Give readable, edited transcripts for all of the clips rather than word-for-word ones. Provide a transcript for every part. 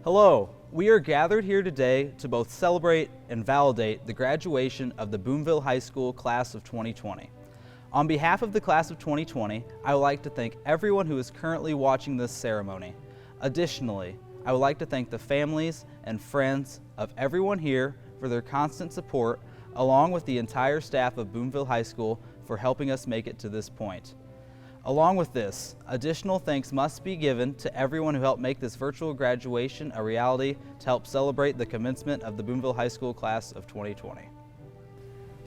Hello, we are gathered here today to both celebrate and validate the graduation of the Boonville High School class of 2020. On behalf of the class of 2020, I would like to thank everyone who is currently watching this ceremony. Additionally, I would like to thank the families and friends of everyone here for their constant support, along with the entire staff of Boonville High School for helping us make it to this point. Along with this, additional thanks must be given to everyone who helped make this virtual graduation a reality to help celebrate the commencement of the Boonville High School class of 2020.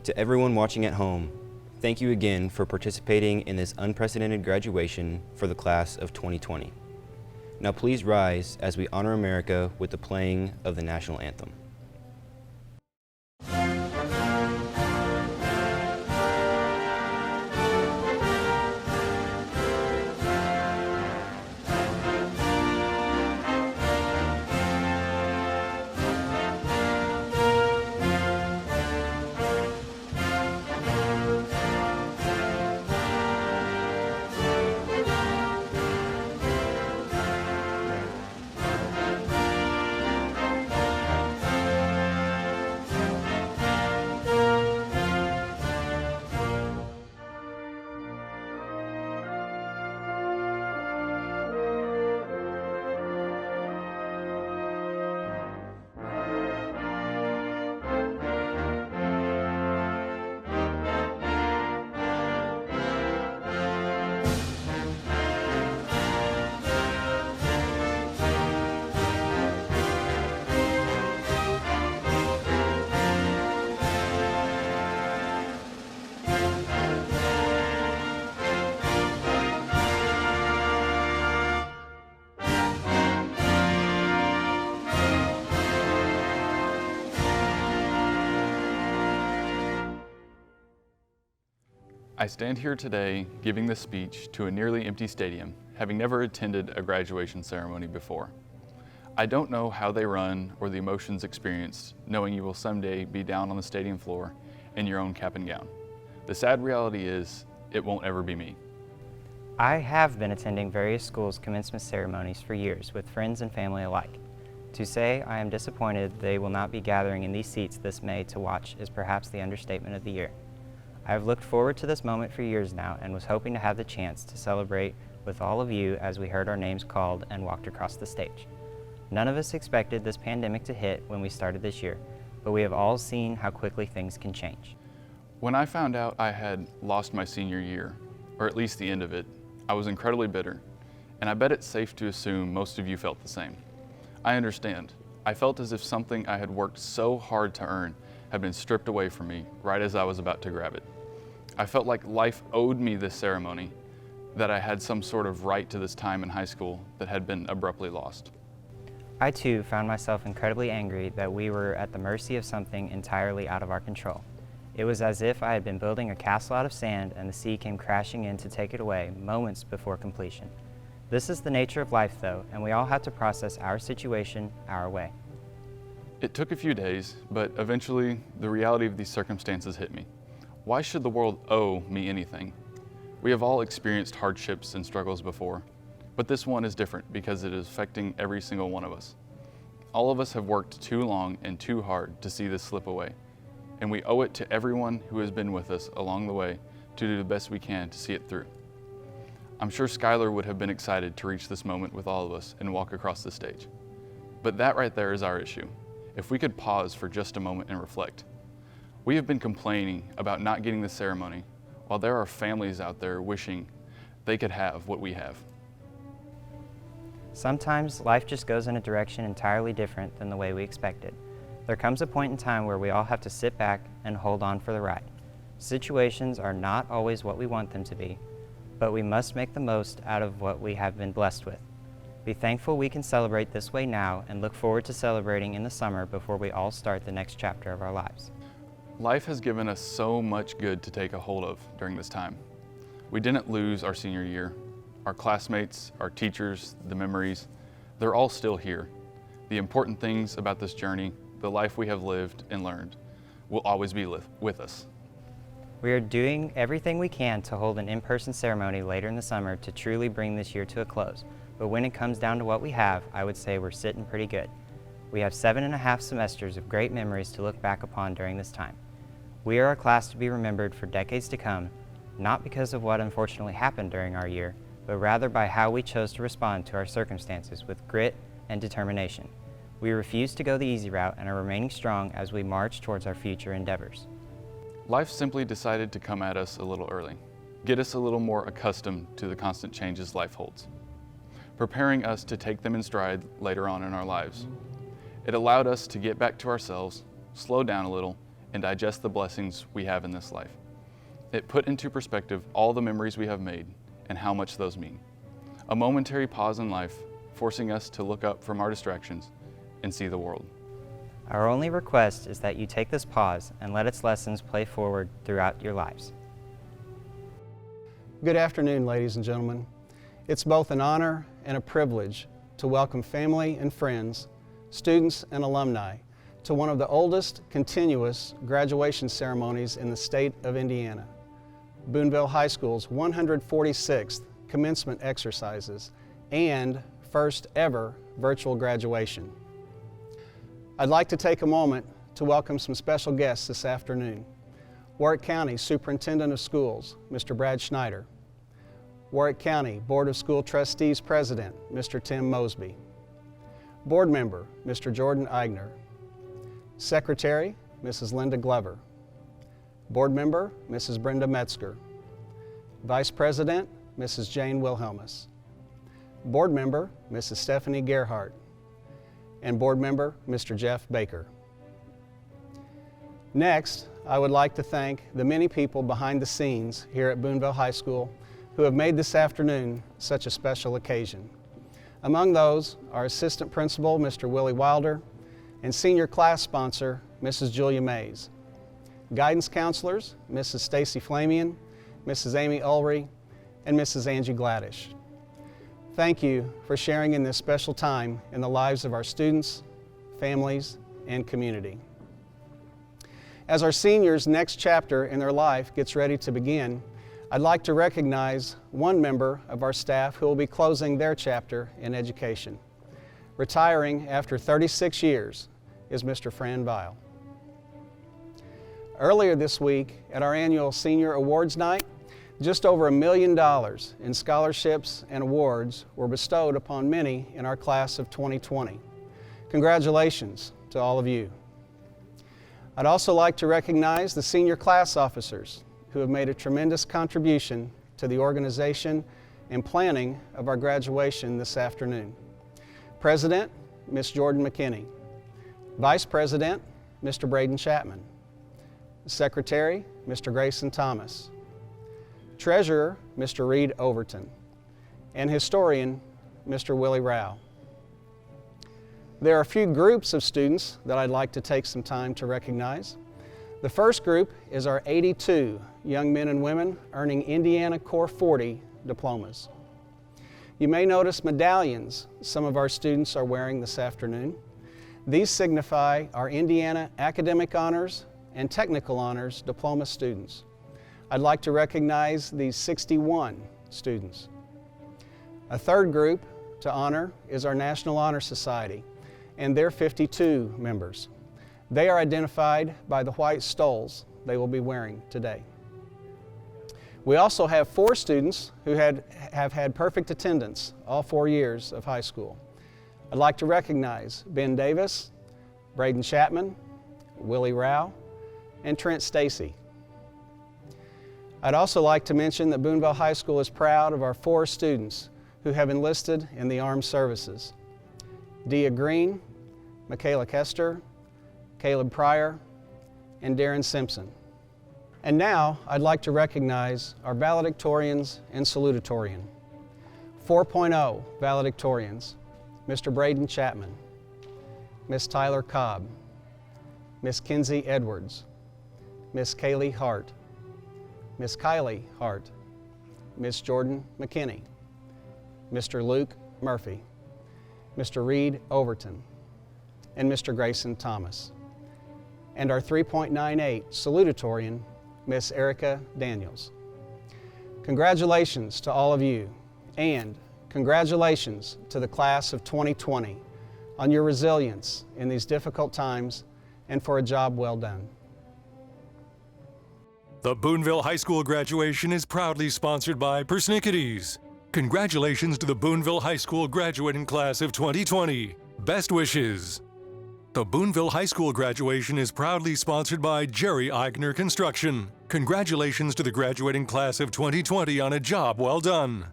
To everyone watching at home, thank you again for participating in this unprecedented graduation for the class of 2020. Now please rise as we honor America with the playing of the national anthem. I stand here today giving this speech to a nearly empty stadium, having never attended a graduation ceremony before. I don't know how they run or the emotions experienced knowing you will someday be down on the stadium floor in your own cap and gown. The sad reality is, it won't ever be me. I have been attending various schools' commencement ceremonies for years with friends and family alike. To say I am disappointed they will not be gathering in these seats this May to watch is perhaps the understatement of the year. I have looked forward to this moment for years now and was hoping to have the chance to celebrate with all of you as we heard our names called and walked across the stage. None of us expected this pandemic to hit when we started this year, but we have all seen how quickly things can change. When I found out I had lost my senior year, or at least the end of it, I was incredibly bitter, and I bet it's safe to assume most of you felt the same. I understand. I felt as if something I had worked so hard to earn had been stripped away from me right as I was about to grab it. I felt like life owed me this ceremony, that I had some sort of right to this time in high school that had been abruptly lost. I too found myself incredibly angry that we were at the mercy of something entirely out of our control. It was as if I had been building a castle out of sand and the sea came crashing in to take it away moments before completion. This is the nature of life though, and we all have to process our situation our way. It took a few days, but eventually the reality of these circumstances hit me. Why should the world owe me anything? We have all experienced hardships and struggles before, but this one is different because it is affecting every single one of us. All of us have worked too long and too hard to see this slip away, and we owe it to everyone who has been with us along the way to do the best we can to see it through. I'm sure Skylar would have been excited to reach this moment with all of us and walk across the stage. But that right there is our issue. If we could pause for just a moment and reflect. We have been complaining about not getting the ceremony, while there are families out there wishing they could have what we have. Sometimes life just goes in a direction entirely different than the way we expected. There comes a point in time where we all have to sit back and hold on for the ride. Situations are not always what we want them to be, but we must make the most out of what we have been blessed with. Be thankful we can celebrate this way now and look forward to celebrating in the summer before we all start the next chapter of our lives. Life has given us so much good to take a hold of during this time. We didn't lose our senior year. Our classmates, our teachers, the memories, they're all still here. The important things about this journey, the life we have lived and learned, will always be with us. We are doing everything we can to hold an in-person ceremony later in the summer to truly bring this year to a close. but when it comes down to what we have, I would say we're sitting pretty good. We have 7.5 semesters of great memories to look back upon during this time. We are a class to be remembered for decades to come, not because of what unfortunately happened during our year, but rather by how we chose to respond to our circumstances with grit and determination. We refuse to go the easy route and are remaining strong as we march towards our future endeavors. Life simply decided to come at us a little early, get us a little more accustomed to the constant changes life holds, preparing us to take them in stride later on in our lives. It allowed us to get back to ourselves, slow down a little, and digest the blessings we have in this life. It put into perspective all the memories we have made and how much those mean. A momentary pause in life, forcing us to look up from our distractions and see the world. Our only request is that you take this pause and let its lessons play forward throughout your lives. Good afternoon, ladies and gentlemen. It's both an honor and a privilege to welcome family and friends, students and alumni to one of the oldest continuous graduation ceremonies in the state of Indiana, Boonville High School's 146th commencement exercises and first ever virtual graduation. I'd like to take a moment to welcome some special guests this afternoon. Warwick County Superintendent of Schools, Mr. Brad Schneider. Warwick County Board of School Trustees President, Mr. Tim Mosby. Board Member, Mr. Jordan Eigner. Secretary, Mrs. Linda Glover. Board Member, Mrs. Brenda Metzger. Vice President, Mrs. Jane Wilhelmus. Board Member, Mrs. Stephanie Gerhardt. And Board Member, Mr. Jeff Baker. Next, I would like to thank the many people behind the scenes here at Boonville High School who have made this afternoon such a special occasion. Among those, our Assistant Principal, Mr. Willie Wilder, and Senior Class Sponsor, Mrs. Julia Mays. Guidance Counselors, Mrs. Stacy Flamian, Mrs. Amy Ulrey, and Mrs. Angie Gladish. Thank you for sharing in this special time in the lives of our students, families, and community. As our seniors' next chapter in their life gets ready to begin, I'd like to recognize one member of our staff who will be closing their chapter in education. Retiring after 36 years is Mr. Fran Vile. Earlier this week at our annual Senior Awards Night, just over $1 million in scholarships and awards were bestowed upon many in our class of 2020. Congratulations to all of you. I'd also like to recognize the senior class officers who have made a tremendous contribution to the organization and planning of our graduation this afternoon. President, Ms. Jordan McKinney. Vice President, Mr. Braden Chapman. Secretary, Mr. Grayson Thomas. Treasurer, Mr. Reed Overton. And Historian, Mr. Willie Rao. There are a few groups of students that I'd like to take some time to recognize. The first group is our 82 young men and women earning Indiana Core 40 diplomas. You may notice medallions some of our students are wearing this afternoon. These signify our Indiana Academic Honors and Technical Honors diploma students. I'd like to recognize these 61 students. A third group to honor is our National Honor Society and their 52 members. They are identified by the white stoles they will be wearing today. We also have 4 students who have had perfect attendance all 4 years of high school. I'd like to recognize Ben Davis, Braden Chapman, Willie Rao, and Trent Stacy. I'd also like to mention that Boonville High School is proud of our 4 students who have enlisted in the armed services. Dia Green, Michaela Kester, Caleb Pryor, and Darren Simpson. And now I'd like to recognize our valedictorians and salutatorian. 4.0 valedictorians, Mr. Braden Chapman, Miss Tyler Cobb, Miss Kinsey Edwards, Miss Kaylee Hart, Miss Kylie Hart, Miss Jordan McKinney, Mr. Luke Murphy, Mr. Reed Overton, and Mr. Grayson Thomas. And our 3.98 salutatorian, Miss Erica Daniels. Congratulations to all of you, and Congratulations to the class of 2020 on your resilience in these difficult times and for a job well done. The Boonville High School graduation is proudly sponsored by Persnickety. Congratulations to the Boonville High School graduating class of 2020. Best wishes. The Boonville High School graduation is proudly sponsored by Jerry Eigner Construction. Congratulations to the graduating class of 2020 on a job well done.